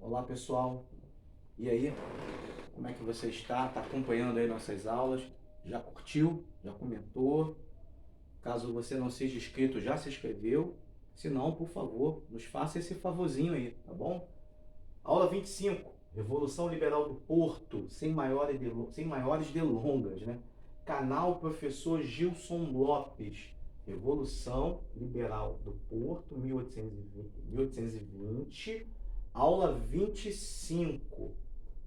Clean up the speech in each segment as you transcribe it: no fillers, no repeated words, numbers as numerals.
Olá pessoal, e aí, como é que você está? Está acompanhando aí nossas aulas? Já curtiu? Já comentou? Caso você não seja inscrito, já se inscreveu? Se não, por favor, nos faça esse favorzinho aí, tá bom? Aula 25, Revolução Liberal do Porto, sem maiores delongas, né? Canal Professor Gilson Lopes, Revolução Liberal do Porto, 1820, aula 25.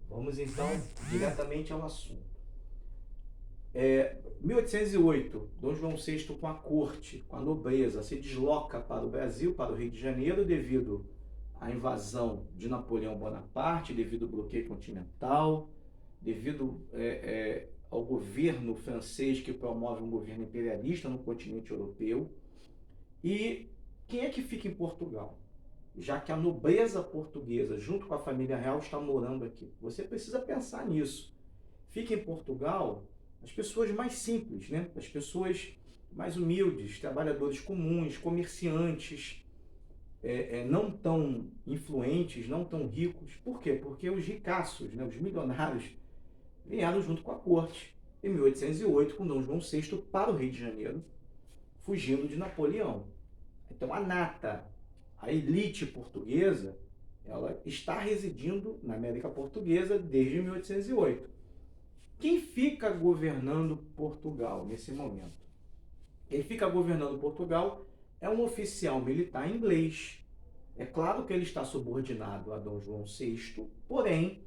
Vamos então diretamente ao assunto. 1808, Dom João VI com a corte, com a nobreza, se desloca para o Brasil, para o Rio de Janeiro, devido à invasão de Napoleão Bonaparte, devido ao bloqueio continental, devido ao governo francês que promove um governo imperialista no continente europeu. E quem é que fica em Portugal? Já que a nobreza portuguesa, junto com a família real, está morando aqui. Você precisa pensar nisso. Fica em Portugal as pessoas mais simples, né? As pessoas mais humildes, trabalhadores comuns, comerciantes, não tão influentes, não tão ricos. Por quê? Porque os ricaços, né, os milionários, vieram junto com a corte em 1808 com Dom João VI para o Rio de Janeiro, fugindo de Napoleão. Então a nata, a elite portuguesa, ela está residindo na América Portuguesa desde 1808. Quem fica governando Portugal nesse momento? Quem fica governando Portugal é um oficial militar inglês. É claro que ele está subordinado a Dom João VI, porém,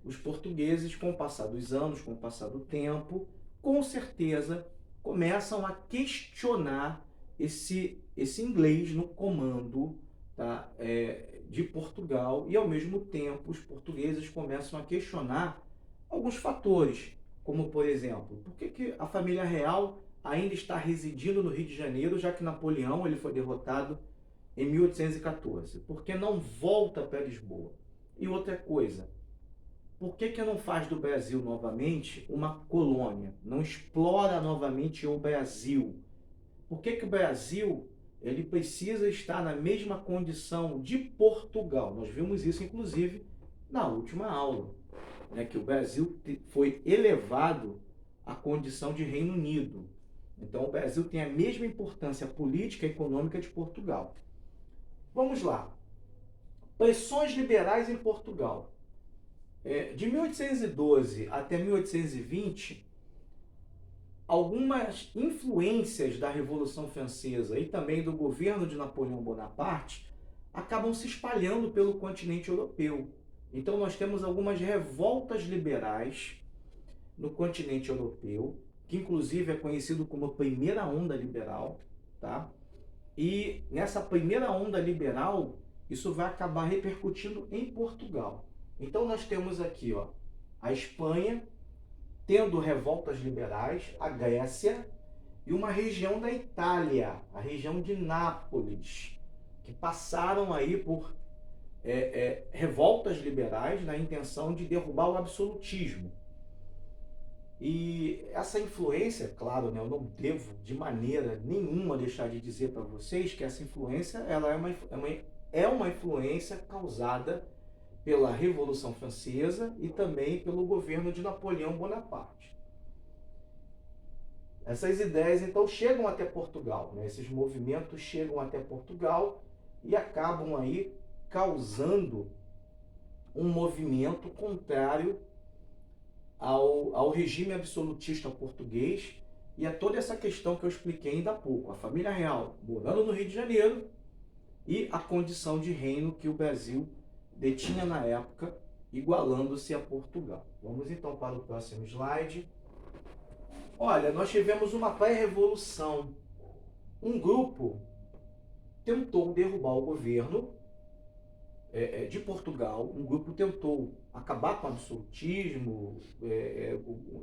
os portugueses, com o passar dos anos, com o passar do tempo, com certeza começam a questionar esse inglês no comando, tá, de Portugal, e ao mesmo tempo os portugueses começam a questionar alguns fatores, como por exemplo, por que a família real ainda está residindo no Rio de Janeiro, já que Napoleão ele foi derrotado em 1814? Por que não volta para Lisboa? E outra coisa, por que não faz do Brasil novamente uma colônia? Não explora novamente o Brasil? Por que o Brasil ele precisa estar na mesma condição de Portugal? Nós vimos isso, inclusive, na última aula, né, que o Brasil foi elevado à condição de Reino Unido. Então, o Brasil tem a mesma importância política e econômica de Portugal. Vamos lá. Pressões liberais em Portugal. De 1812 até 1820, algumas influências da Revolução Francesa e também do governo de Napoleão Bonaparte acabam se espalhando pelo continente europeu. Então nós temos algumas revoltas liberais no continente europeu, que inclusive é conhecido como a primeira onda liberal, tá? E nessa primeira onda liberal, isso vai acabar repercutindo em Portugal. Então nós temos aqui, ó, a Espanha tendo revoltas liberais, a Grécia e uma região da Itália, a região de Nápoles, que passaram aí por revoltas liberais na intenção de derrubar o absolutismo. E essa influência, claro, né, eu não devo de maneira nenhuma deixar de dizer para vocês que essa influência ela é uma influência causada pela Revolução Francesa e também pelo governo de Napoleão Bonaparte. Essas ideias, então, chegam até Portugal, né? Esses movimentos chegam até Portugal e acabam aí causando um movimento contrário ao regime absolutista português e a toda essa questão que eu expliquei ainda há pouco. A família real morando no Rio de Janeiro e a condição de reino que o Brasil detinha na época, igualando-se a Portugal. Vamos então para o próximo slide. Olha, nós tivemos uma pré-revolução. Um grupo tentou derrubar o governo de Portugal, um grupo tentou acabar com o absolutismo,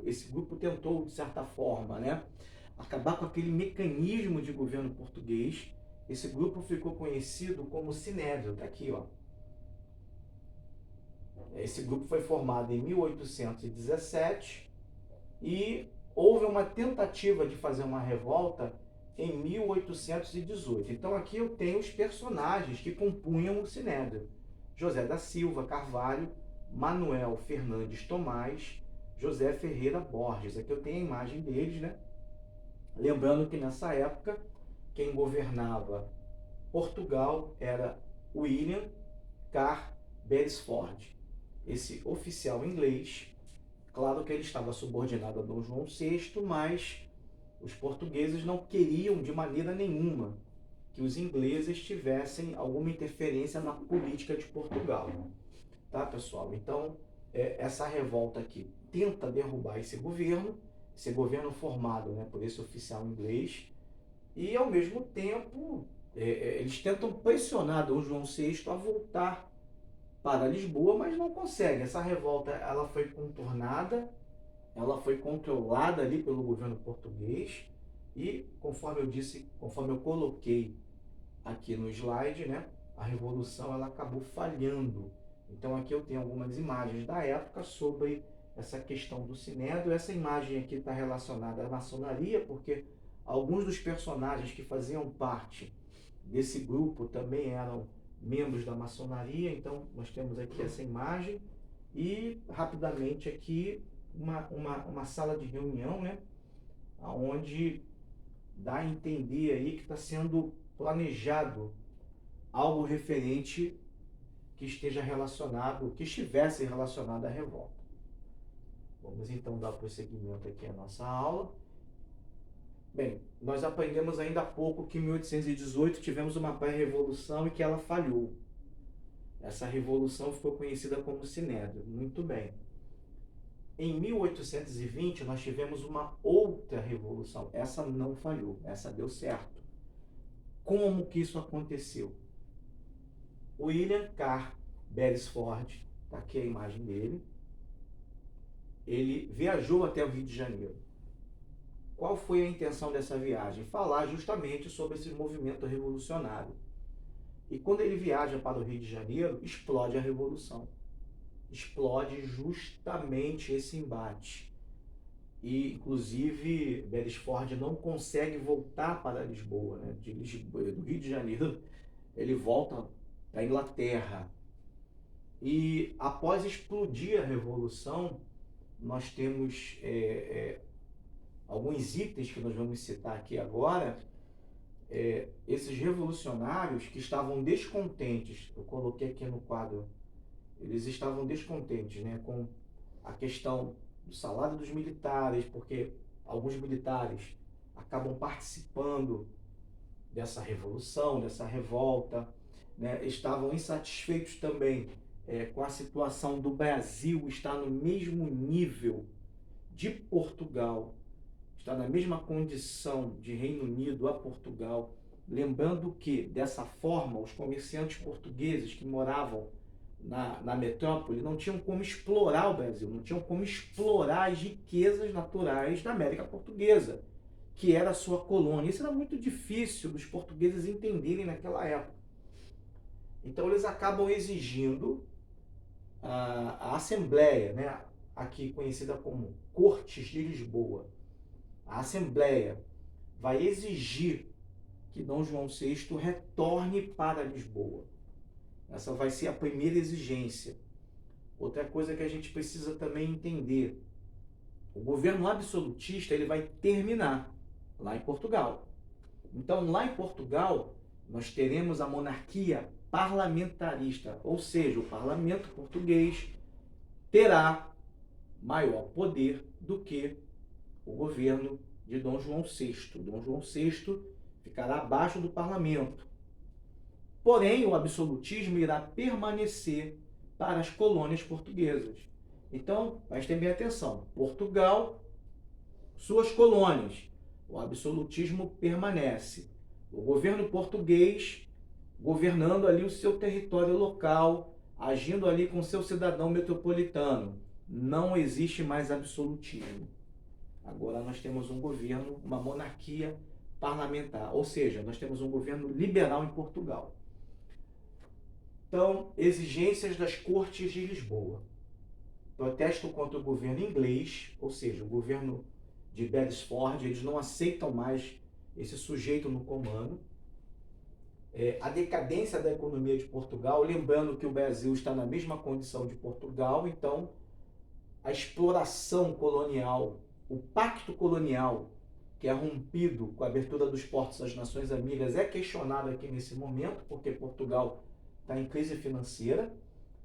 esse grupo tentou, de certa forma, né, acabar com aquele mecanismo de governo português. Esse grupo ficou conhecido como Sinédrio, está aqui, ó. Esse grupo foi formado em 1817 e houve uma tentativa de fazer uma revolta em 1818. Então aqui eu tenho os personagens que compunham o Sinédrio. José da Silva Carvalho, Manuel Fernandes Tomás, José Ferreira Borges. Aqui eu tenho a imagem deles, né? Lembrando que nessa época, quem governava Portugal era William Carr Beresford. Esse oficial inglês, claro que ele estava subordinado a Dom João VI, mas os portugueses não queriam de maneira nenhuma que os ingleses tivessem alguma interferência na política de Portugal. Tá, pessoal? Então, essa revolta aqui tenta derrubar esse governo formado, né, por esse oficial inglês, e ao mesmo tempo eles tentam pressionar Dom João VI a voltar para Lisboa, mas não conseguem. Essa revolta ela foi contornada, ela foi controlada ali pelo governo português e, conforme eu disse, conforme eu coloquei aqui no slide, né, a revolução ela acabou falhando. Então aqui eu tenho algumas imagens da época sobre essa questão do sinédrio. Essa imagem aqui está relacionada à maçonaria, porque alguns dos personagens que faziam parte desse grupo também eram membros da maçonaria. Então nós temos aqui essa imagem e rapidamente aqui uma sala de reunião, né, onde dá a entender aí que está sendo planejado algo referente que estivesse relacionado à revolta. Vamos então dar prosseguimento aqui à nossa aula. Bem, nós aprendemos ainda há pouco que em 1818 tivemos uma pré-revolução e que ela falhou. Essa revolução ficou conhecida como Sinédrio. Muito bem. Em 1820 nós tivemos uma outra revolução. Essa não falhou, essa deu certo. Como que isso aconteceu? William Carr Beresford, está aqui a imagem dele, ele viajou até o Rio de Janeiro. Qual foi a intenção dessa viagem? Falar justamente sobre esse movimento revolucionário. E quando ele viaja para o Rio de Janeiro, explode a revolução. Explode justamente esse embate. E, inclusive, Beresford não consegue voltar para Lisboa, né? Do Rio de Janeiro, ele volta para a Inglaterra. E após explodir a revolução, nós temos alguns itens que nós vamos citar aqui agora. Esses revolucionários que estavam descontentes, eu coloquei aqui no quadro, eles estavam descontentes, né, com a questão do salário dos militares, porque alguns militares acabam participando dessa revolução, dessa revolta, né, estavam insatisfeitos também com a situação do Brasil estar no mesmo nível de Portugal, está na mesma condição de Reino Unido a Portugal. Lembrando que, dessa forma, os comerciantes portugueses que moravam na metrópole não tinham como explorar o Brasil, não tinham como explorar as riquezas naturais da América Portuguesa, que era a sua colônia. Isso era muito difícil dos portugueses entenderem naquela época. Então eles acabam exigindo a Assembleia, né, aqui conhecida como Cortes de Lisboa. A Assembleia vai exigir que Dom João VI retorne para Lisboa. Essa vai ser a primeira exigência. Outra coisa que a gente precisa também entender, o governo absolutista ele vai terminar lá em Portugal. Então, lá em Portugal, nós teremos a monarquia parlamentarista, ou seja, o parlamento português terá maior poder do que o governo de Dom João VI. Dom João VI ficará abaixo do parlamento. Porém, o absolutismo irá permanecer para as colônias portuguesas. Então, prestem bem atenção. Portugal, suas colônias. O absolutismo permanece. O governo português governando ali o seu território local, agindo ali com seu cidadão metropolitano. Não existe mais absolutismo. Agora nós temos um governo, uma monarquia parlamentar, ou seja, nós temos um governo liberal em Portugal. Então, exigências das Cortes de Lisboa. Protesto contra o governo inglês, ou seja, o governo de Beresford, eles não aceitam mais esse sujeito no comando. a decadência da economia de Portugal, lembrando que o Brasil está na mesma condição de Portugal, então a exploração colonial, o pacto colonial, que é rompido com a abertura dos portos às nações amigas, é questionado aqui nesse momento, porque Portugal está em crise financeira,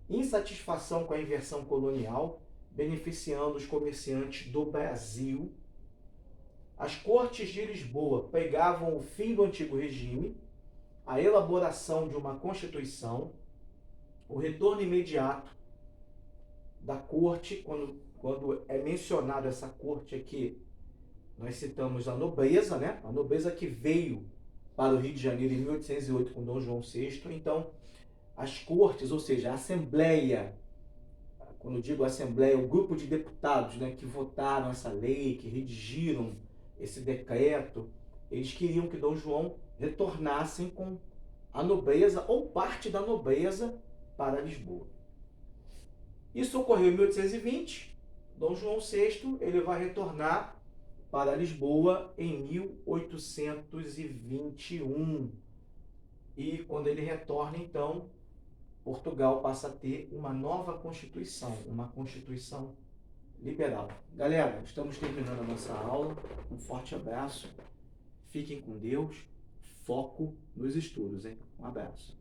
insatisfação com a inversão colonial, beneficiando os comerciantes do Brasil. As cortes de Lisboa pregavam o fim do antigo regime, a elaboração de uma Constituição, o retorno imediato da corte. Quando é mencionado essa corte aqui, nós citamos a nobreza, né? A nobreza que veio para o Rio de Janeiro em 1808 com Dom João VI. Então, as cortes, ou seja, a Assembleia, quando digo Assembleia, o grupo de deputados, né, que votaram essa lei, que redigiram esse decreto, eles queriam que Dom João retornassem com a nobreza ou parte da nobreza para Lisboa. Isso ocorreu em 1820. Dom João VI ele vai retornar para Lisboa em 1821. E quando ele retorna, então, Portugal passa a ter uma nova Constituição, uma Constituição liberal. Galera, estamos terminando a nossa aula. Um forte abraço. Fiquem com Deus. Foco nos estudos, hein? Um abraço.